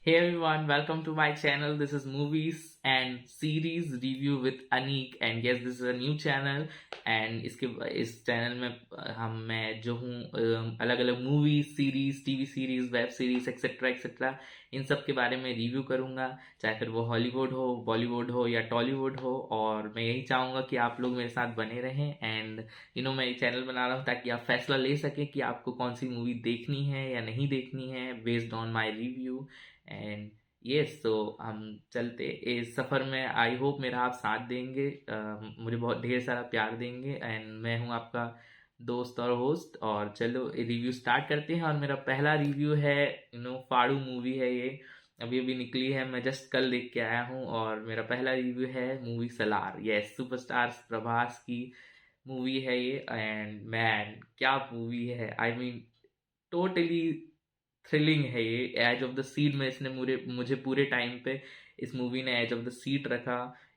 Hey everyone, welcome to my channel. This is movies and series review with Anik, and yes, this is a new channel. And इस channel में मैं जो हूँ अलग अलग movies, series, TV series, web series etcetera etcetera इन सब के बारे में रिव्यू करूँगा, चाहे फिर वो हॉलीवुड हो, बॉलीवुड हो या टॉलीवुड हो। और मैं यही चाहूँगा कि आप लोग मेरे साथ बने रहें। एंड मैं ये चैनल बना रहा हूँ ताकि आप फैसला ले सकें कि आपको कौन सी मूवी देखनी है या नहीं देखनी है based on my review. And yes, तो हम चलते इस सफ़र में। आई होप मेरा आप साथ देंगे, मुझे बहुत ढेर सारा प्यार देंगे। एंड मैं हूँ आपका दोस्त और होस्ट। और चलो रिव्यू स्टार्ट करते हैं। और मेरा पहला रिव्यू है फाड़ू मूवी है। ये अभी अभी निकली है, मैं जस्ट कल देख के आया हूँ। और मेरा पहला रिव्यू है movie Salaar. Yes, superstar Prabhas की मूवी है ये। एंड मैन, क्या मूवी है! आई मीन टोटली थ्रिलिंग है ये। एज ऑफ द सीट में इसने मुझे पूरे टाइम पे इस मूवी ने एज ऑफ द सीट रखा।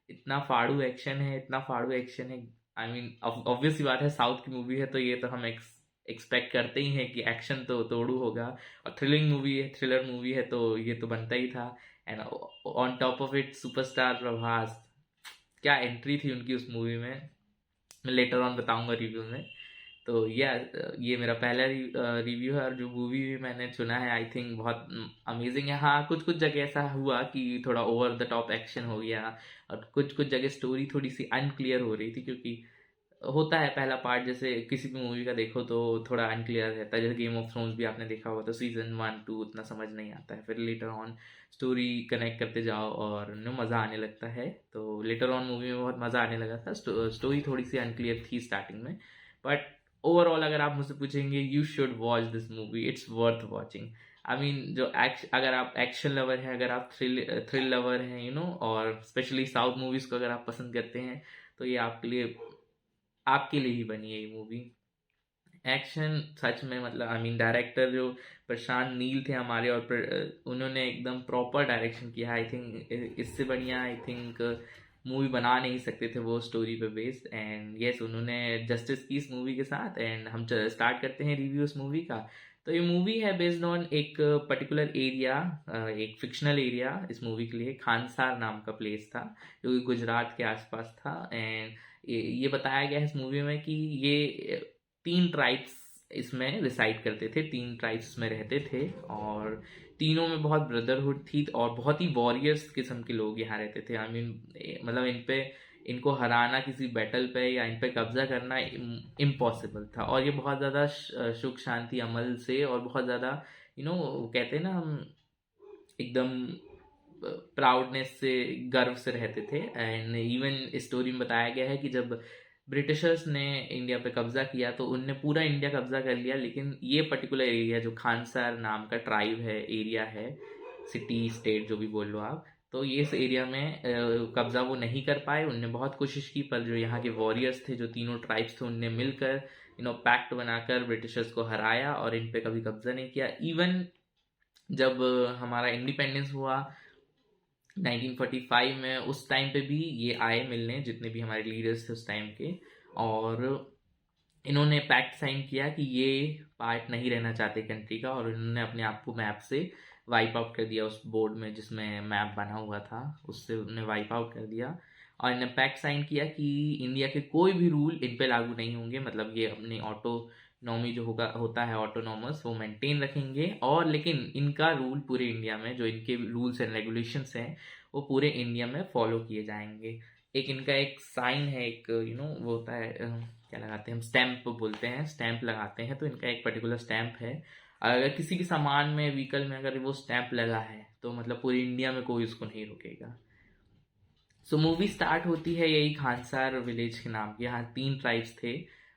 इतना फाड़ू एक्शन है, इतना फाड़ू एक्शन है। आई मीन ऑब्वियस सी बात है, साउथ की मूवी है तो ये तो हम एक्सपेक्ट करते ही हैं कि एक्शन तो तोड़ू होगा। और थ्रिलिंग मूवी है, थ्रिलर मूवी है, तो ये तो बनता ही था। And on top of it superstar Prabhas, क्या एंट्री थी उनकी उस मूवी में। मैं लेटर ऑन बताऊंगा रिव्यू में। तो ये मेरा पहला रिव्यू है। और जो मूवी भी मैंने चुना है, आई थिंक बहुत अमेजिंग है। हाँ, कुछ कुछ जगह ऐसा हुआ कि थोड़ा ओवर द टॉप एक्शन हो गया। और कुछ कुछ जगह स्टोरी थोड़ी सी अनक्लियर हो रही थी, क्योंकि होता है पहला पार्ट जैसे किसी भी मूवी का देखो तो थोड़ा अनक्लियर रहता है। जैसे गेम ऑफ थ्रोन्स भी आपने देखा होगा तो सीजन 1 2 उतना समझ नहीं आता है, फिर लेटर ऑन स्टोरी कनेक्ट करते जाओ और मज़ा आने लगता है। तो लेटर ऑन मूवी में बहुत मज़ा आने लगा था। स्टोरी थोड़ी सी अनक्लियर थी स्टार्टिंग में, बट ओवरऑल अगर आप मुझसे पूछेंगे, you should watch this movie, it's worth watching. I mean अगर आप एक्शन लवर हैं, अगर आप थ्रिल लवर हैं और स्पेशली साउथ मूवीज को अगर आप पसंद करते हैं, तो ये आपके लिए ही बनी है ये मूवी। एक्शन सच में, मतलब आई मीन डायरेक्टर जो प्रशांत नील थे हमारे, और उन्होंने एकदम प्रॉपर डायरेक्शन किया। आई थिंक इससे बढ़िया आई थिंक मूवी बना नहीं सकते थे वो स्टोरी पे बेस्ड। एंड यस, उन्होंने जस्टिस की इस मूवी के साथ। एंड हम स्टार्ट करते हैं रिव्यू इस मूवी का। तो ये मूवी है बेस्ड ऑन एक पर्टिकुलर एरिया, एक फिक्शनल एरिया। इस मूवी के लिए खानसार नाम का प्लेस था, जो कि गुजरात के आसपास था। एंड ये बताया गया है इस मूवी में कि ये 3 ट्राइब्स इसमें रिसाइड करते थे, 3 ट्राइब्स इसमें रहते थे। और तीनों में बहुत ब्रदरहुड थी और बहुत ही वॉरियर्स किस्म के लोग यहाँ रहते थे। आई मीन मतलब इनको हराना किसी बैटल पे या इन पे कब्जा करना इम्पॉसिबल था। और ये बहुत ज़्यादा सुख शांति अमल से और बहुत ज़्यादा कहते हैं ना हम, एकदम प्राउडनेस से, गर्व से रहते थे। एंड इवन स्टोरी में बताया गया है कि जब ब्रिटिशर्स ने इंडिया पे कब्जा किया तो उनने पूरा इंडिया कब्जा कर लिया, लेकिन ये पर्टिकुलर एरिया जो खानसार नाम का ट्राइब है, एरिया है, सिटी स्टेट जो भी बोल लो आप, तो ये इस एरिया में कब्जा वो नहीं कर पाए। उनने बहुत कोशिश की, पर जो यहाँ के वॉरियर्स थे, जो तीनों ट्राइब्स थे, उनने मिलकर पैक्ट बनाकर ब्रिटिशर्स को हराया और इन पे कभी कब्जा नहीं किया। इवन जब हमारा इंडिपेंडेंस हुआ 1945 में, उस टाइम पे भी ये आए मिलने, जितने भी हमारे लीडर्स थे उस टाइम के। और इन्होंने पैक्ट साइन किया कि ये पार्ट नहीं रहना चाहते कंट्री का, और इन्होंने अपने आप को मैप से वाइप आउट कर दिया। उस बोर्ड में जिसमें मैप बना हुआ था, उससे उन्होंने वाइप आउट कर दिया। और इन्होंने पैक्ट साइन किया कि इंडिया के कोई भी रूल इन पे लागू नहीं होंगे। मतलब ये अपनी ऑटोनॉमी जो होता है ऑटोनॉमस, वो मेंटेन रखेंगे। और लेकिन इनका रूल पूरे इंडिया में, जो इनके रूल्स एंड रेगुलेशंस हैं, वो पूरे इंडिया में फॉलो किए जाएंगे। एक इनका एक साइन है, एक वो होता है, क्या लगाते हैं हम, स्टैंप बोलते हैं, स्टैंप लगाते हैं। तो इनका एक पर्टिकुलर स्टैंप है। अगर किसी भी सामान में, व्हीकल में अगर वो स्टैंप लगा है, तो मतलब पूरी इंडिया में कोई उसको नहीं रोकेगा। सो मूवी स्टार्ट होती है यही खानसार विलेज के नाम के। यहाँ 3 ट्राइब्स थे,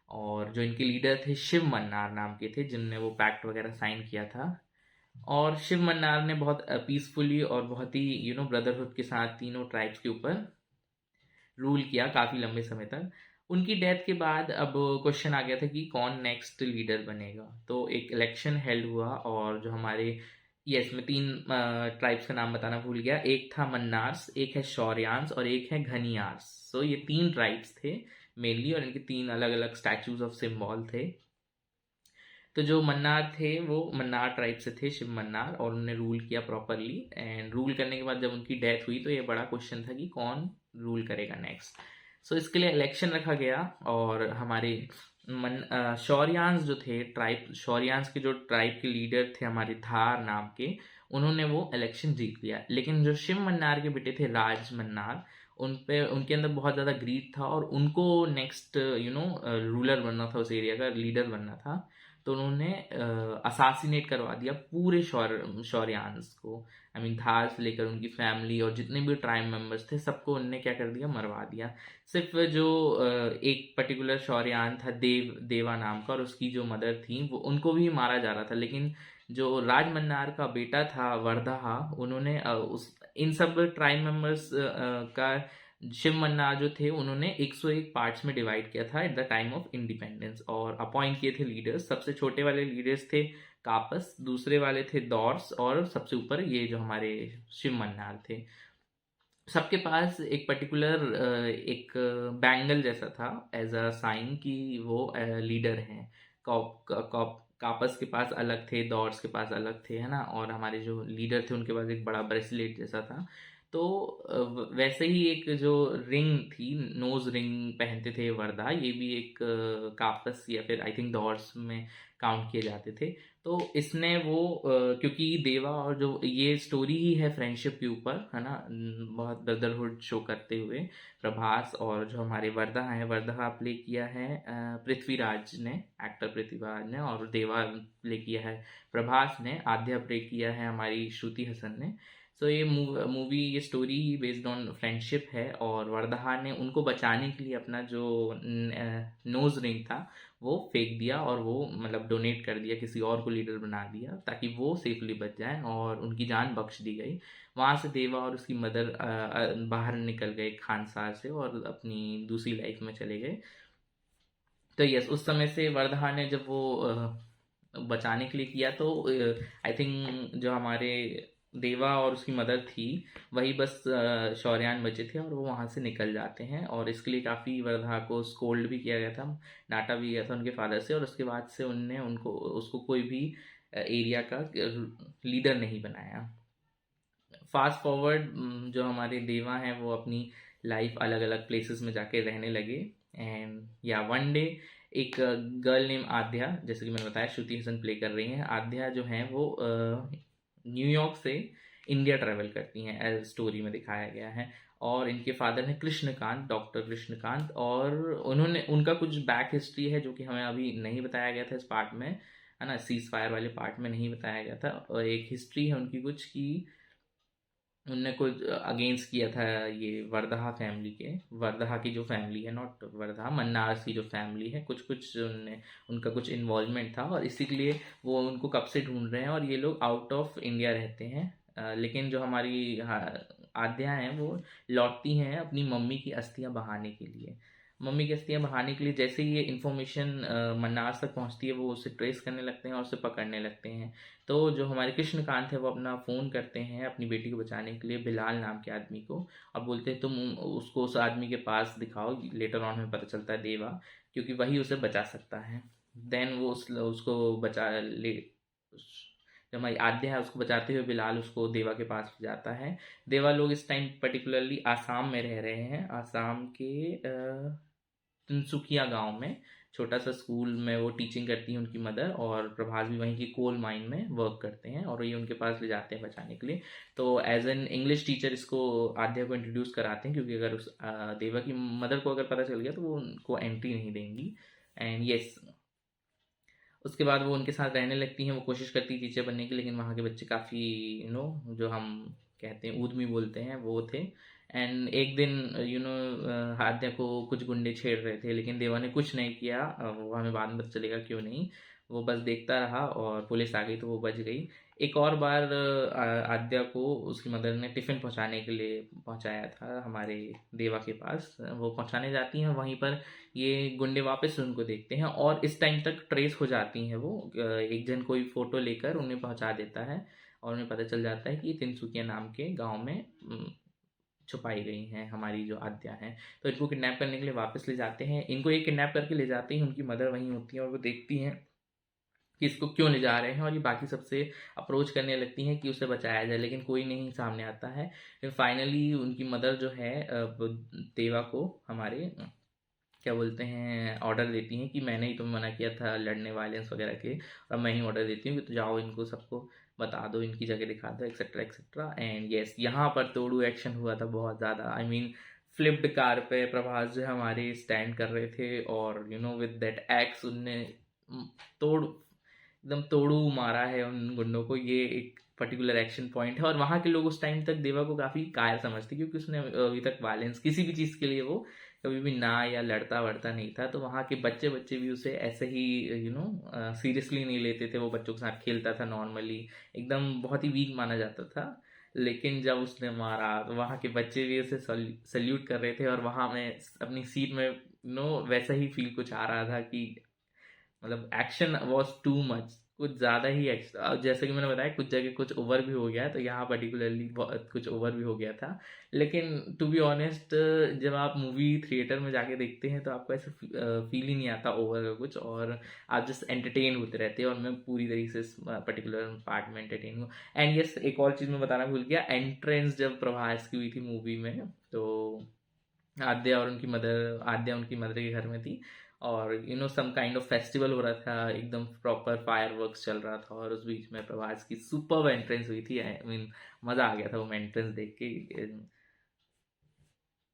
और जो इनके लीडर थे शिव मन्नार नाम के थे, जिनने वो पैक्ट वगैरह साइन किया था। और शिव मन्नार ने बहुत पीसफुली और बहुत ही ब्रदरहुड के साथ तीनों ट्राइब्स के ऊपर रूल किया काफ़ी लंबे समय तक। उनकी डेथ के बाद अब क्वेश्चन आ गया था कि कौन नेक्स्ट लीडर बनेगा। तो एक इलेक्शन हेल्ड हुआ, और जो हमारे, यस, मैं 3 ट्राइब्स का नाम बताना भूल गया। एक था मन्नार्स, एक है शौर्यांस और एक है घनियार्स। सो ये 3 ट्राइब्स थे मेनली, और इनके 3 अलग अलग स्टैचूज ऑफ सिंबल थे। तो जो मन्नार थे वो मन्नार ट्राइब से थे, शिव मन्नार, और उन्होंने रूल किया प्रॉपरली। एंड रूल करने के बाद जब उनकी डेथ हुई तो ये बड़ा क्वेश्चन था कि कौन रूल करेगा नेक्स्ट। सो इसके लिए इलेक्शन रखा गया, और हमारे शौर्यांस जो थे, ट्राइब शौर्यांस के जो ट्राइब के लीडर थे हमारे धार नाम के, उन्होंने वो इलेक्शन जीत लिया। लेकिन जो शिव मन्नार के बेटे थे राज मन्नार, उन पे उनके अंदर बहुत ज़्यादा ग्रीड था, और उनको नेक्स्ट रूलर बनना था, उस एरिया का लीडर बनना था। तो उन्होंने असासिनेट करवा दिया पूरे शौर्यांस को। आई मीन धार से लेकर उनकी फैमिली और जितने भी ट्राइब मेंबर्स थे सबको उनने क्या कर दिया, मरवा दिया। सिर्फ जो एक पर्टिकुलर शौर्यान था देवा नाम का, और उसकी जो मदर थी वो, उनको भी मारा जा रहा था। लेकिन जो राज मन्नार का बेटा था वर्धा, उन्होंने उस इन सब ट्राइब मेंबर्स का शिव मन्नार जो थे उन्होंने 101 पार्ट्स में डिवाइड किया था at the time of independence, और अपॉइंट किए थे लीडर्स। सबसे छोटे वाले लीडर्स थे कापस, दूसरे वाले थे दौर्स, और सबसे ऊपर ये जो हमारे शिव मन्नार थे। सबके पास एक पर्टिकुलर एक बैंगल जैसा था एज अ साइन कि वो लीडर हैं। कापस के पास अलग थे, दौर्स के पास अलग थे, है ना, और हमारे जो लीडर थे उनके पास एक बड़ा ब्रेसलेट जैसा था। तो वैसे ही एक जो रिंग थी, नोज रिंग पहनते थे वर्धा, ये भी एक कापस या फिर आई थिंक दौर्स में काउंट किए जाते थे। तो इसने वो क्योंकि देवा और जो ये स्टोरी ही है फ्रेंडशिप के ऊपर, है ना, बहुत ब्रदरहुड शो करते हुए। प्रभास और जो हमारे वर्धा हैं, वर्धा प्ले किया है पृथ्वीराज ने, एक्टर पृथ्वीराज ने, और देवा प्ले किया है प्रभास ने, आद्या प्ले किया है हमारी श्रुति हसन ने। सो ये मूवी, ये स्टोरी बेस्ड ऑन फ्रेंडशिप है, और वर्धा ने उनको बचाने के लिए अपना जो नोज रिंग था वो फेंक दिया, और वो मतलब डोनेट कर दिया, किसी और को लीडर बना दिया ताकि वो सेफली बच जाए, और उनकी जान बख्श दी गई। वहाँ से देवा और उसकी मदर बाहर निकल गए खानसार से और अपनी दूसरी लाइफ में चले गए। तो यस, उस समय से वर्धा ने जब वो बचाने के लिए किया तो आई थिंक जो हमारे देवा और उसकी मदर थी वही बस शौर्यान बचे थे, और वो वहाँ से निकल जाते हैं। और इसके लिए काफ़ी वर्धा को स्कोल्ड भी किया गया था, डांटा भी गया था उनके फादर से, और उसके बाद से उनने उसको कोई भी एरिया का लीडर नहीं बनाया। फास्ट फॉरवर्ड, जो हमारे देवा हैं वो अपनी लाइफ अलग अलग प्लेसेस में जाके रहने लगे। एंड या वन डे एक गर्ल नेम आद्या, जैसे कि मैंने बताया श्रुति हसन प्ले कर रही हैं, आद्या जो हैं वो न्यूयॉर्क से इंडिया ट्रैवल करती हैं, एज स्टोरी में दिखाया गया है। और इनके फादर हैं कृष्णकांत, डॉक्टर कृष्णकांत, और उनका कुछ बैक हिस्ट्री है जो कि हमें अभी नहीं बताया गया था इस पार्ट में, है ना, सीज फायर वाले पार्ट में नहीं बताया गया था। और एक हिस्ट्री है उनकी कुछ की उनने कुछ अगेंस्ट किया था ये वर्धा फैमिली के, वर्धा की जो फैमिली है, नॉट वर्धा, मन्नार की जो फैमिली है, कुछ कुछ उनने उनका कुछ इन्वॉल्वमेंट था, और इसी के लिए वो उनको कब से ढूंढ रहे हैं, और ये लोग आउट ऑफ इंडिया रहते हैं। लेकिन जो हमारी आद्या हैं वो लौटती हैं अपनी मम्मी की अस्थियां बहाने के लिए। मम्मी की अस्थियां बहाने के लिए जैसे ही ये इन्फॉर्मेशन मन्नार तक पहुंचती है, वो उसे ट्रेस करने लगते हैं और उसे पकड़ने लगते हैं। तो जो हमारे कृष्णकांत है वो अपना फ़ोन करते हैं अपनी बेटी को बचाने के लिए बिलाल नाम के आदमी को, और बोलते हैं तुम उसको उस आदमी के पास दिखाओ। लेटर ऑन में पता चलता है देवा, क्योंकि वही उसे बचा सकता है। देन वो उसको बचा ले, जो हमारी आद्या है उसको बचाते हुए बिलाल उसको देवा के पास जाता है। देवा लोग इस टाइम पर्टिकुलरली आसाम में रह रहे हैं, आसाम के तिनसुकिया गांव में छोटा सा स्कूल में वो टीचिंग करती है उनकी मदर, और प्रभास भी वहीं की कोल माइन में वर्क करते हैं, और ये उनके पास ले जाते हैं बचाने के लिए। तो एज एन इंग्लिश टीचर इसको आद्या को इंट्रोड्यूस कराते हैं, क्योंकि अगर उस देवा की मदर को अगर पता चल गया तो वो उनको एंट्री नहीं देंगी। एंड यस, उसके बाद वो उनके साथ रहने लगती हैं, वो कोशिश करती है टीचर बनने की, लेकिन वहाँ के बच्चे काफ़ी जो हम कहते हैं ऊधमी बोलते हैं वो थे। एंड एक दिन आद्या को कुछ गुंडे छेड़ रहे थे, लेकिन देवा ने कुछ नहीं किया। वो हमें बाद में पता चलेगा क्यों नहीं, वो बस देखता रहा, और पुलिस आ गई तो वो बच गई। एक और बार आद्या को उसकी मदर ने टिफ़िन पहुंचाने के लिए पहुंचाया था हमारे देवा के पास, वो पहुंचाने जाती हैं, वहीं पर ये गुंडे वापस उनको देखते हैं, और इस टाइम तक ट्रेस हो जाती हैं वो। एक जन कोई फ़ोटो लेकर उन्हें पहुंचा देता है, और उन्हें पता चल जाता है कि ये तिनसुकिया नाम के गांव में छुपाई गई हैं हमारी जो आद्या हैं। तो इनको किडनैप करने के लिए वापस ले जाते हैं। इनको ये किडनैप करके ले जाते हैं, उनकी मदर वहीं होती है, और वो देखती हैं कि इसको क्यों ले जा रहे हैं, और ये बाकी सबसे अप्रोच करने लगती हैं कि उसे बचाया जाए, लेकिन कोई नहीं सामने आता है। फिर फाइनली उनकी मदर जो है देवा को हमारे क्या बोलते हैं ऑर्डर देती हैं कि मैंने ही तुम्हें मना किया था लड़ने वायलेंस वगैरह के, और मैं ही ऑर्डर देती हूँ कि तो जाओ इनको सबको बता दो, इनकी जगह दिखा दो, एक्सेट्रा एक्सेट्रा। एंड यस, यहाँ पर तोड़ू एक्शन हुआ था बहुत ज़्यादा। आई मीन फ्लिप्ड कार पे प्रभास जो है हमारे स्टैंड कर रहे थे, और you know with that x उनने तोड़ एकदम तोड़ू मारा है उन गुंडों को। ये एक पर्टिकुलर एक्शन पॉइंट है, और वहाँ के लोग उस टाइम तक देवा को काफ़ी कायर समझते, क्योंकि उसने अभी तक वायलेंस किसी भी चीज़ के लिए वो कभी भी ना या लड़ता वड़ता नहीं था। तो वहाँ के बच्चे बच्चे भी उसे ऐसे ही यू नो सीरियसली नहीं लेते थे। वो बच्चों के साथ खेलता था नॉर्मली, एकदम बहुत ही वीक माना जाता था। लेकिन जब उसने मारा तो वहाँ के बच्चे भी उसे सल्यूट कर रहे थे, और वहाँ मैं अपनी सीट में वैसा ही फील कुछ आ रहा था कि मतलब एक्शन वॉज टू मच, कुछ ज़्यादा ही एक्शन। जैसे कि मैंने बताया कुछ जगह कुछ ओवर भी हो गया, तो यहाँ पर्टिकुलरली कुछ ओवर भी हो गया था। लेकिन टू बी ऑनेस्ट, जब आप मूवी थिएटर में जाके देखते हैं तो आपको ऐसा फील ही नहीं आता ओवर का कुछ, और आप जस्ट एंटरटेन होते रहते हैं। और मैं पूरी तरीके से इस पर्टिकुलर पार्ट में एंटरटेन हूँ। एंड यस, एक और चीज़ मैं बताना भूल गया, एंट्रेंस जब प्रभास की हुई थी मूवी में, तो आद्या उनकी मदर के घर में थी, और सम काइंड ऑफ फेस्टिवल हो रहा था, एकदम प्रॉपर फायरवर्क्स चल रहा था, और उस बीच में प्रभास की सुपर्ब एंट्रेंस हुई थी। आई मीन मज़ा आ गया था वो एंट्रेंस देख के।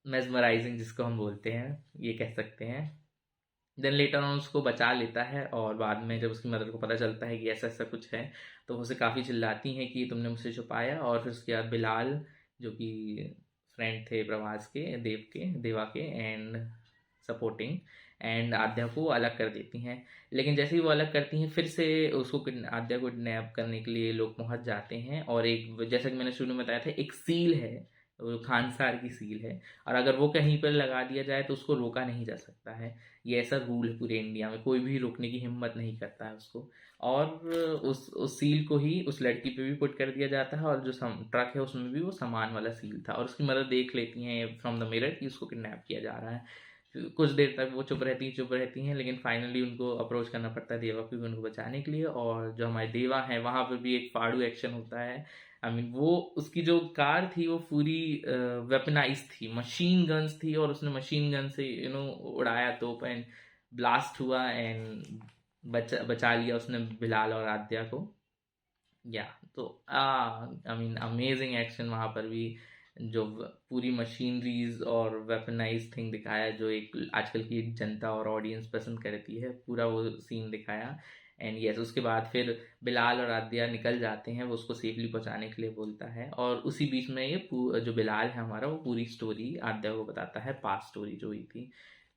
मेजमराइजिंग जिसको हम बोलते हैं, ये कह सकते हैं। देन लेटर ऑन उसको बचा लेता है, और बाद में जब उसकी मदर को पता चलता है कि ऐसा ऐसा कुछ है, तो वो उसे काफ़ी चिल्लाती हैं कि तुमने मुझसे छुपाया। और फिर उसके बाद बिलाल, जो कि फ्रेंड थे प्रभास के, देवा के एंड सपोर्टिंग, एंड आद्या को अलग कर देती हैं। लेकिन जैसे ही वो अलग करती हैं, फिर से उसको आद्या को किडनैप करने के लिए लोग पहुंच जाते हैं। और एक, जैसा कि मैंने शुरू में बताया था, एक सील है, वो खानसार की सील है, और अगर वो कहीं पर लगा दिया जाए तो उसको रोका नहीं जा सकता है। ये ऐसा रूल है पूरे इंडिया में, कोई भी रोकने की हिम्मत नहीं करता है उसको। और उस सील को ही उस लड़की पे भी पुट कर दिया जाता है, और जो ट्रक है उसमें भी वो सामान वाला सील था। और उसकी मदद देख लेती हैं फ्रॉम द मिरर कि उसको किडनैप किया जा रहा है। कुछ देर तक वो चुप रहती हैं, लेकिन फाइनली उनको अप्रोच करना पड़ता है देवा को भी उनको बचाने के लिए। और जो हमारे देवा हैं, वहाँ पे भी एक फाड़ू एक्शन होता है। आई मीन वो उसकी जो कार थी वो पूरी वेपनाइज थी, मशीन गन्स थी, और उसने मशीन गन से उड़ाया तोप, एंड ब्लास्ट हुआ, एंड बचा लिया उसने बिलाल और आद्या को। या तो आई मीन अमेजिंग एक्शन वहाँ पर भी, जो पूरी मशीनरीज और वेपनाइज थिंग दिखाया, जो एक आजकल की जनता और ऑडियंस पसंद करती है, पूरा वो सीन दिखाया। एंड यस, उसके बाद फिर बिलाल और आद्या निकल जाते हैं, वो उसको सेफली पहुंचाने के लिए बोलता है। और उसी बीच में ये जो बिलाल है हमारा, वो पूरी स्टोरी आद्या को बताता है, पास्ट स्टोरी जो हुई थी।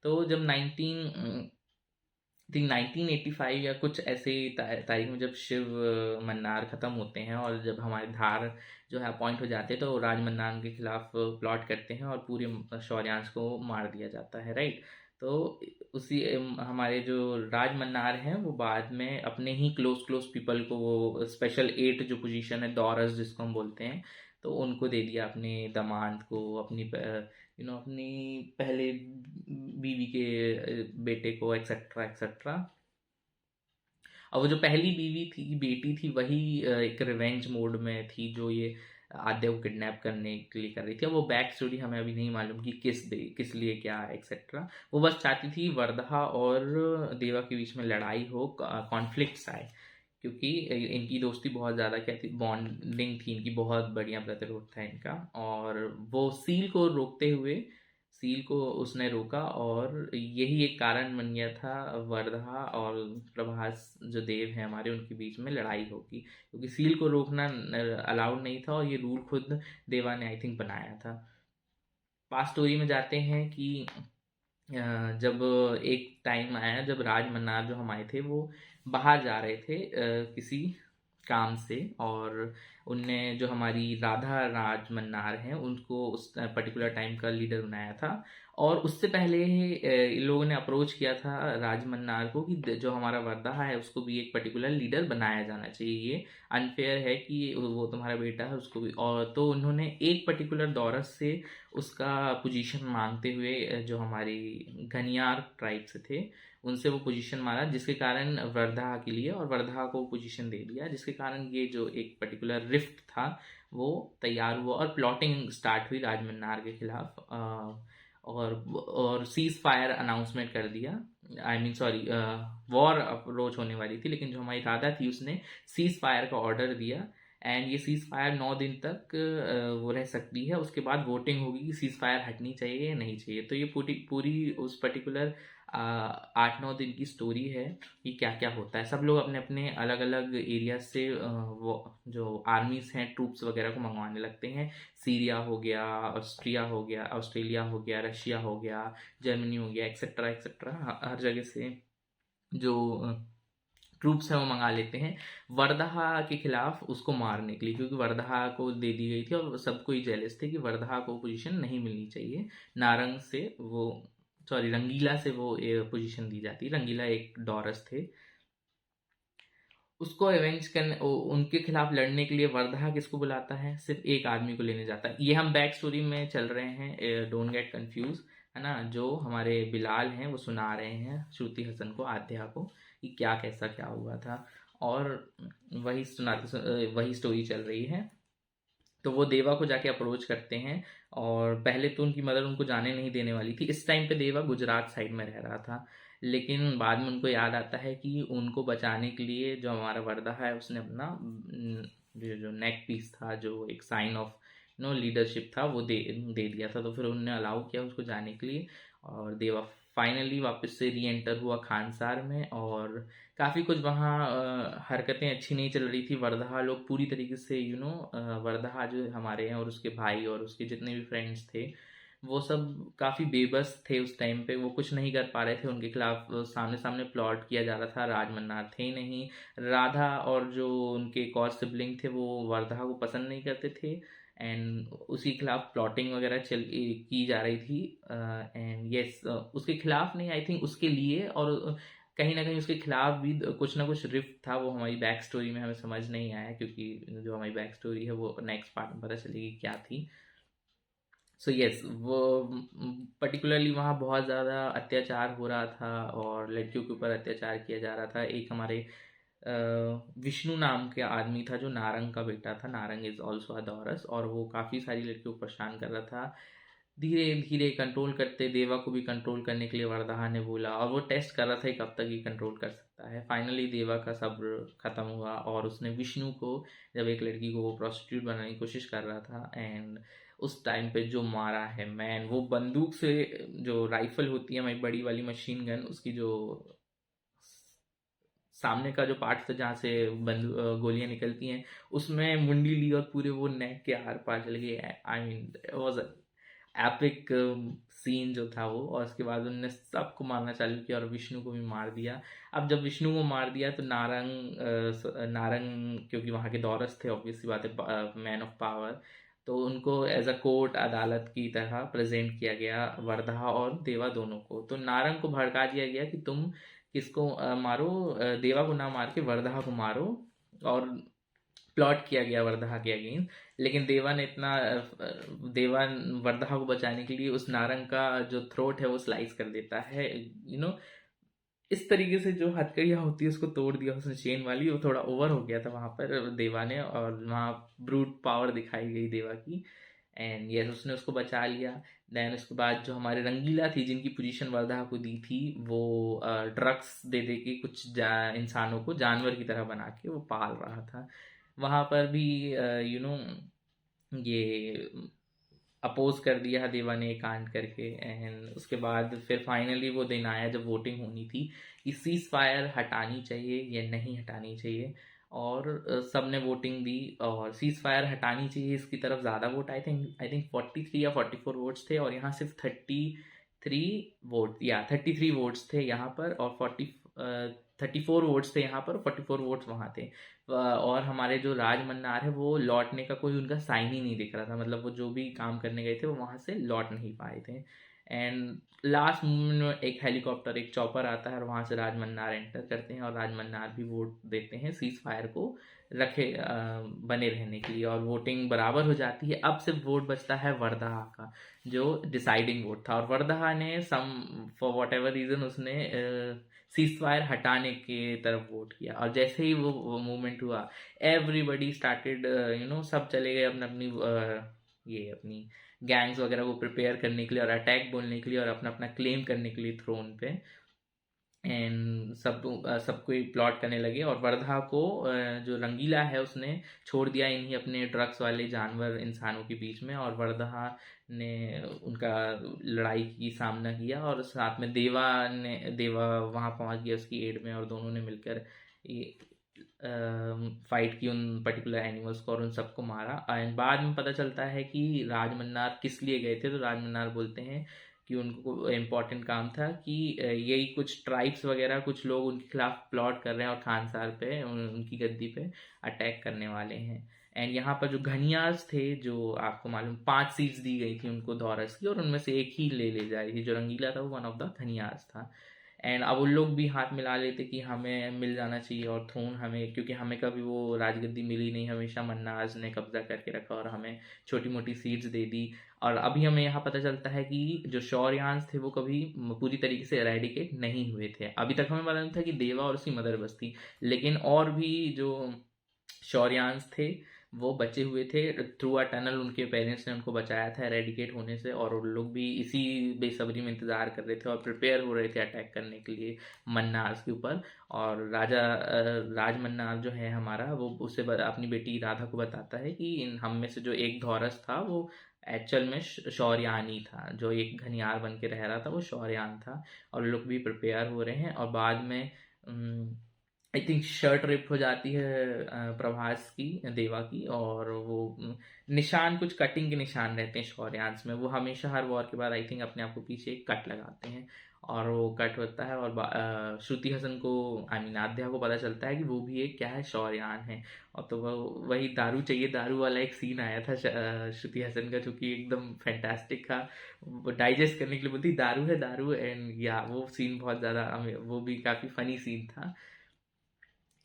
तो जब 1985 या कुछ ऐसे ही तारीख में, जब शिव मन्नार ख़त्म होते हैं और जब हमारे धार जो है अपॉइंट हो जाते हैं, तो राज मन्नार के खिलाफ प्लॉट करते हैं, और पूरे शौर्यांश को मार दिया जाता है, राइट। तो उसी हमारे जो राज मन्नार हैं, वो बाद में अपने ही क्लोज पीपल को, वो स्पेशल 8 जो पोजीशन है, दौरस जिसको हम बोलते हैं, तो उनको दे दिया, अपने दामाद को, अपनी पहले बीवी के बेटे को, एक्सेट्रा एक्सेट्रा। और वो जो पहली बीवी थी, बेटी थी, वही एक रिवेंज मोड में थी, जो ये आद्या को किडनैप करने के लिए कर रही थी। अब वो बैक स्टोरी हमें अभी नहीं मालूम कि किस लिए क्या एक्सेट्रा। वो बस चाहती थी वर्धा और देवा के बीच में लड़ाई हो, कॉन्फ्लिक्ट्स आए, क्योंकि इनकी दोस्ती बहुत ज़्यादा क्या थी, बॉन्डिंग थी इनकी, बहुत बढ़िया ब्रदरहुड था इनका। और वो सील को उसने रोका, और यही एक कारण बन गया था वर्धा और प्रभास जो देव हैं हमारे, उनके बीच में लड़ाई होगी, क्योंकि सील को रोकना अलाउड नहीं था, और ये रूल खुद देवा ने आई थिंक बनाया था। पास्ट स्टोरी में जाते हैं कि जब एक टाइम आया जब राज मन्नार जो हमारे थे, वो बाहर जा रहे थे किसी काम से, और उनने जो हमारी राधा राजमन्नार हैं उनको उस पर्टिकुलर टाइम का लीडर बनाया था। और उससे पहले इन लोगों ने अप्रोच किया था राजमन्नार को कि जो हमारा वर्धा है उसको भी एक पर्टिकुलर लीडर बनाया जाना चाहिए, ये अनफेयर है कि वो तुम्हारा बेटा है उसको भी। और तो उन्होंने एक पर्टिकुलर दौरस से उसका पोजीशन मांगते हुए जो हमारी घनियार ट्राइब से थे उनसे वो पोजीशन मारा, जिसके कारण वर्धा के लिए और वर्धा को पोजीशन दे दिया, जिसके कारण ये जो एक पर्टिकुलर रिफ्ट था वो तैयार हुआ और प्लॉटिंग स्टार्ट हुई राजमन्नार के खिलाफ। और सीज फायर अनाउंसमेंट कर दिया, I mean sorry, war approach होने वाली थी, लेकिन जो हमारी राधा थी उसने सीज फायर का ऑर्डर दिया। एंड ये सीज फायर 9 दिन तक वो रह सकती है, उसके बाद वोटिंग होगी कि सीज फायर हटनी चाहिए या नहीं चाहिए। तो ये पूरी पूरी उस पर्टिकुलर 8-9 दिन की स्टोरी है कि क्या क्या होता है। सब लोग अपने अपने अलग अलग एरिया से वो जो आर्मीज हैं ट्रूप्स वगैरह को मंगवाने लगते हैं। सीरिया हो गया, ऑस्ट्रिया हो गया, ऑस्ट्रेलिया हो गया, रशिया हो गया, जर्मनी हो गया, एक्सेट्रा एक्सेट्रा, हर जगह से जो ट्रूप्स हैं वो मंगा लेते हैं वर्धा के खिलाफ उसको मारने के लिए, क्योंकि वर्धा को दे दी गई थी और सबको ही जेलस थे कि वर्धा को पोजीशन नहीं मिलनी चाहिए। नारंग से वो, सॉरी, रंगीला से वो पोजीशन दी जाती। रंगीला एक डॉरस थे, उसको एवेंज करने उनके खिलाफ लड़ने के लिए वर्धा किसको बुलाता है? सिर्फ एक आदमी को लेने जाता है। ये हम बैक स्टोरी में चल रहे हैं, डोंट गेट कंफ्यूज, है ना। जो हमारे बिलाल हैं वो सुना रहे हैं श्रुति हसन को, आध्या को, कि क्या कैसा क्या हुआ था, और वही सुनाते वही स्टोरी चल रही है। तो वो देवा को जाके अप्रोच करते हैं, और पहले तो उनकी मदर उनको जाने नहीं देने वाली थी। इस टाइम पे देवा गुजरात साइड में रह रहा था, लेकिन बाद में उनको याद आता है कि उनको बचाने के लिए जो हमारा वर्धा है उसने अपना जो नेक पीस था, जो एक साइन ऑफ लीडरशिप था, वो दे दिया था। तो फिर उन्होंने अलाउ किया उसको जाने के लिए, और देवा फाइनली वापस से री एंटर हुआ खानसार में। और काफ़ी कुछ वहाँ हरकतें अच्छी नहीं चल रही थी। वर्धा लोग पूरी तरीके से वर्धा जो हमारे हैं और उसके भाई और उसके जितने भी फ्रेंड्स थे वो सब काफ़ी बेबस थे उस टाइम पे, वो कुछ नहीं कर पा रहे थे। उनके खिलाफ सामने सामने प्लॉट किया जा रहा था, राजमन्नार थे ही नहीं। राधा और जो उनके एक और सिबलिंग थे वो वर्धा को पसंद नहीं करते थे, एंड उसके खिलाफ प्लॉटिंग वगैरह की जा रही थी। एंड यस, उसके खिलाफ नहीं, आई थिंक उसके लिए, और कहीं ना कहीं उसके खिलाफ भी कुछ ना कुछ रिफ्ट था। वो हमारी बैक स्टोरी में हमें समझ नहीं आया, क्योंकि जो हमारी बैक स्टोरी है वो नेक्स्ट पार्ट में पता चलेगी क्या थी। सो यस, वो पर्टिकुलरली वहाँ बहुत ज़्यादा अत्याचार हो रहा था और लड़कियों के ऊपर अत्याचार किया जा रहा था। एक हमारे विष्णु नाम के आदमी था जो नारंग का बेटा था, नारंग इज ऑल्सो अ दौरस, और वो काफ़ी सारी लड़कियों को परेशान कर रहा था। धीरे धीरे कंट्रोल करते, देवा को भी कंट्रोल करने के लिए वरदाहा ने बोला, और वो टेस्ट कर रहा था कि कब तक ये कंट्रोल कर सकता है। फाइनली देवा का सब्र खत्म हुआ और उसने विष्णु को, जब एक लड़की को वो प्रोस्टिट्यूट बनाने की कोशिश कर रहा था, एंड उस टाइम पे जो मारा है मैन, वो बंदूक से, जो राइफल होती है हमारी बड़ी वाली मशीन गन, उसकी जो सामने का जो पार्ट था जहाँ से गोलियां निकलती हैं, उसमें मुंडी ली और पूरे वो नेक के आर पार चल गए। I mean was epic scene जो था वो। और उसके बाद उन्होंने सबको मारना चालू किया और विष्णु को भी मार दिया। अब जब विष्णु को मार दिया तो नारंग क्योंकि वहाँ के दौरस थे, ऑब्वियसली बात है, मैन ऑफ पावर, तो उनको एज अ कोर्ट अदालत की तरह प्रेजेंट किया गया, वर्धा और देवा दोनों को। तो नारंग को भड़का दिया गया कि तुम किसको मारो, देवा को ना मार के वर्धा को मारो, और प्लॉट किया गया वर्धा के अगेंस्ट। लेकिन देवा वर्धा को बचाने के लिए उस नारंग का जो थ्रोट है वो स्लाइस कर देता है, इस तरीके से जो हथकड़ियाँ होती है उसको तोड़ दिया उसने, चेन वाली। वो थोड़ा ओवर हो गया था वहां पर देवा ने, और वहाँ ब्रूट पावर दिखाई गई देवा की। एंड यस, उसने उसको बचा लिया। देन उसके बाद जो हमारे रंगीला थी, जिनकी पोजीशन वर्धा को दी थी, वो ड्रग्स दे दे के कुछ इंसानों को जानवर की तरह बना के वो पाल रहा था। वहां पर भी ये अपोज कर दिया देवा ने कांड करके। एंड उसके बाद फिर फाइनली वो दिन आया जब वोटिंग होनी थी कि सीज फायर हटानी चाहिए या नहीं हटानी चाहिए, और सब ने वोटिंग दी और सीज फायर हटानी चाहिए इसकी तरफ ज़्यादा वोट, आई थिंक 43 या 44 वोट्स थे, और यहाँ सिर्फ 33 वोट्स थे यहाँ पर, और 34 वोट्स थे यहाँ पर, 44 वोट्स वहाँ थे। और हमारे जो राज मन्नार है वो लौटने का कोई उनका साइन ही नहीं दिख रहा था, मतलब वो जो भी काम करने गए थे वो वहाँ से लौट नहीं पाए थे। एंड लास्ट मोमेंट में एक हेलीकॉप्टर, एक चॉपर आता है और वहाँ से राज मन्नार एंटर करते हैं और राज मन्नार भी वोट देते हैं सीज फायर को बने रहने के लिए, और वोटिंग बराबर हो जाती है। अब सिर्फ वोट बचता है वर्धा का, जो डिसाइडिंग वोट था, और वर्धा ने सम फॉर वॉट एवर रीज़न उसने सीज फायर हटाने के तरफ वोट किया। और जैसे ही वो मूवमेंट हुआ, एवरीबडी स्टार्टेड सब चले गए अपने अपनी ये अपनी गैंग्स वगैरह को प्रिपेयर करने के लिए और अटैक बोलने के लिए और अपना अपना क्लेम करने के लिए थ्रोन पे। एंड सब कोई प्लॉट करने लगे, और वर्धा को जो रंगीला है उसने छोड़ दिया इन्हीं अपने ड्रग्स वाले जानवर इंसानों के बीच में, और वर्धा ने उनका लड़ाई की सामना किया, और साथ में देवा वहाँ पहुँच गया उसकी एड में, और दोनों ने मिलकर ये फाइट की उन पर्टिकुलर एनिमल्स को और उन सबको मारा। एंड बाद में पता चलता है कि राज मन्नार किस लिए गए थे, तो राज मन्नार बोलते हैं कि उनको इम्पोर्टेंट काम था कि यही कुछ ट्राइब्स वगैरह कुछ लोग उनके खिलाफ प्लॉट कर रहे हैं और खानसार पे उनकी गद्दी पे अटैक करने वाले हैं। एंड यहाँ पर जो घनियाज थे, जो आपको मालूम 5 सीट्स दी गई थी उनको धौरस की, और उनमें से एक ही ले जा रही थी, जो रंगीला था वो वन ऑफ द घनियाज था। एंड अब उन लोग भी हाथ मिला लेते कि हमें मिल जाना चाहिए और थ्रोन हमें, क्योंकि हमें कभी वो राजगद्दी मिली नहीं, हमेशा मन्नाज ने कब्जा करके रखा और हमें छोटी मोटी सीट्स दे दी। और अभी हमें यहाँ पता चलता है कि जो शौर्यांश थे वो कभी पूरी तरीके से एरेडिकेट नहीं हुए थे। अभी तक हमें मालूम था कि देवा और उसकी मदर बस थी, लेकिन और भी जो शौर्यांश थे वो बचे हुए थे। थ्रू अ टनल उनके पेरेंट्स ने उनको बचाया था एरेडिकेट होने से, और उन लोग भी इसी बेसब्री में इंतज़ार कर रहे थे और प्रिपेयर हो रहे थे अटैक करने के लिए मन्नार के ऊपर। और राज मन्नार जो है हमारा, वो उसे अपनी बेटी राधा को बताता है कि इन हम में से जो एक धौरस था वो एक्चुअल में शौर्यान ही था, जो एक घनियार बन के रह रहा था वो शौर्यान था। और लोग भी प्रिपेयर हो रहे हैं, और बाद में आई थिंक शर्ट रिप हो जाती है प्रभास की, देवा की, और वो निशान कुछ कटिंग के निशान रहते हैं शौर्यांश में, वो हमेशा हर वॉर के बाद आई थिंक अपने आप को पीछे एक कट लगाते हैं, और वो कट होता है। और श्रुति हसन को, आई मीन आद्या को पता चलता है कि वो भी एक क्या है, शौर्यान है। और तो वही दारू चाहिए दारू वाला एक सीन आया था श्रुति हसन का, जो कि एकदम फैंटास्टिक था। वो डाइजेस्ट करने के लिए बोलती दारू है दारू, एंड या वो सीन बहुत ज़्यादा, वो भी काफ़ी फनी सीन था।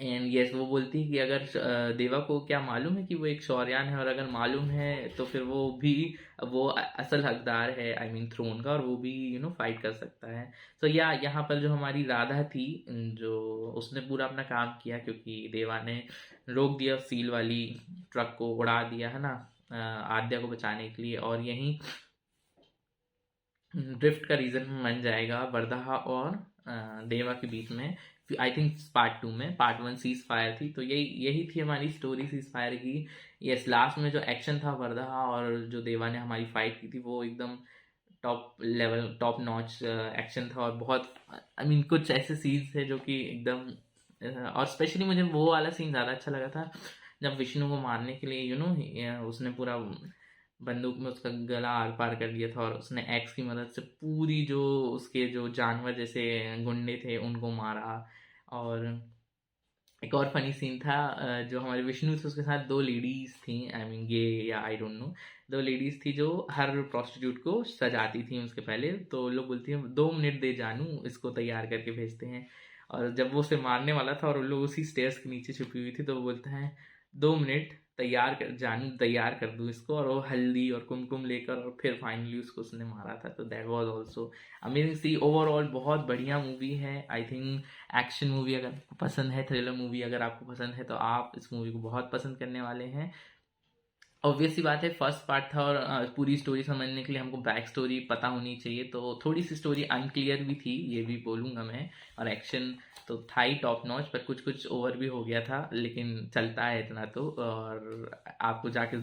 एंड यस, वो बोलती है कि अगर देवा को क्या मालूम है कि वो एक शौर्यान है, और अगर मालूम है तो फिर वो असल हकदार है, आई मीन थ्रोन का, और वो भी फाइट कर सकता है। तो या यहाँ पर जो हमारी राधा थी, जो उसने पूरा अपना काम किया, क्योंकि देवा ने रोक दिया सील वाली ट्रक को, उड़ा दिया है ना आद्या को बचाने के लिए, और यहीं ड्रिफ्ट का रीज़न बन जाएगा वर्धा और देवा के बीच में। आई थिंक पार्ट 2 में, पार्ट 1 सीज फायर थी, तो यही थी हमारी स्टोरी सीज फायर की। यस, लास्ट में जो एक्शन था वर्धा और जो देवा ने हमारी फाइट की थी, वो एकदम top level top notch action था, और बहुत आई मीन कुछ ऐसे सीन्स थे जो कि एकदम और स्पेशली मुझे वो वाला सीन ज़्यादा अच्छा लगा था, जब विष्णु को मारने के लिए उसने पूरा बंदूक में उसका गला आर पार कर दिया था, और उसने एक्स की मदद से पूरी जो उसके जो जानवर जैसे गुंडे थे उनको मारा। और एक और फनी सीन था, जो हमारे विष्णु थे उसके साथ 2 लेडीज थी, आई मीन गे या आई डोंट नो, 2 लेडीज थी जो हर प्रोस्टिट्यूट को सजाती थी उसके पहले। तो लोग बोलती हैं 2 मिनट दे जानू, इसको तैयार करके भेजते हैं। और जब वो उसे मारने वाला था और उन लोग उसी स्टेयर्स के नीचे छुपी हुई थी, तो वो बोलता है 2 मिनट तैयार कर जानू, तैयार कर दूँ इसको, और वो हल्दी और कुमकुम लेकर और फिर फाइनली उसको उसने मारा था। तो that was also amazing see. Overall बहुत बढ़िया मूवी है। आई थिंक एक्शन मूवी अगर आपको पसंद है, थ्रिलर मूवी अगर आपको पसंद है, तो आप इस मूवी को बहुत पसंद करने वाले हैं। ऑब्वियस सी बात है, फर्स्ट पार्ट था, और पूरी स्टोरी समझने के लिए हमको बैक स्टोरी पता होनी चाहिए, तो थोड़ी सी स्टोरी अनक्लियर भी थी, ये भी बोलूँगा मैं। और एक्शन तो था ही टॉप नॉच, पर कुछ कुछ ओवर भी हो गया था, लेकिन चलता है इतना तो। और आपको जाके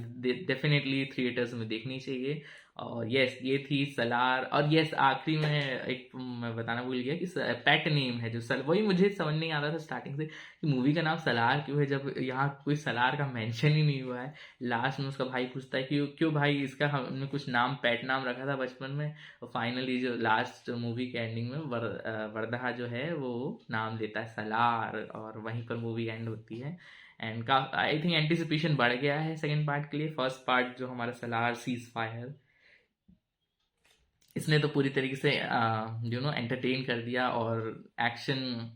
डेफिनेटली थिएटर्स में देखनी चाहिए। और यस, ये थी सलार। और यस, आखिरी में एक मैं बताना भूल गया कि पेट नेम है जो वही मुझे समझ नहीं आ रहा था स्टार्टिंग से कि मूवी का नाम सलार क्यों है, जब यहाँ कोई सलार का मेंशन ही नहीं हुआ है। लास्ट में उसका भाई पूछता है कि क्यों भाई, इसका हमने कुछ नाम पेट नाम रखा था बचपन में। और फाइनली जो लास्ट मूवी के एंडिंग में वर्धा जो है वो नाम लेता है सलार, और वहीं पर मूवी एंड होती है। एंड का आई थिंक एंटिसिपेशन बढ़ गया है सेकंड पार्ट के लिए। फर्स्ट पार्ट जो हमारा सलार सीज फायर, इसने तो पूरी तरीके से एंटरटेन कर दिया, और एक्शन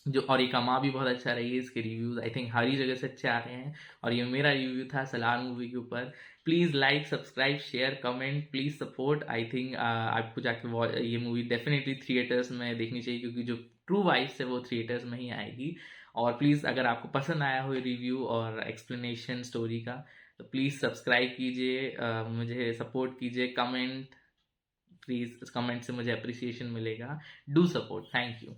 जो, और ये कमा भी बहुत अच्छा रही है। इसके रिव्यूज आई थिंक हर ही जगह से अच्छे आ रहे हैं। और ये मेरा रिव्यू था सलार मूवी के ऊपर। Please like, subscribe, share, comment, please support. I think आपको जाके ये मूवी डेफिनेटली थिएटर्स में देखनी चाहिए, क्योंकि जो ट्रू वाइब्स है वो थिएटर्स में ही आएगी। और प्लीज़ अगर आपको पसंद आया हो रिव्यू और एक्सप्लेनेशन स्टोरी का, तो प्लीज़ सब्सक्राइब कीजिए, मुझे सपोर्ट कीजिए, कमेंट प्लीज़, इस कमेंट से मुझे अप्रिसिएशन मिलेगा। Do support, thank you.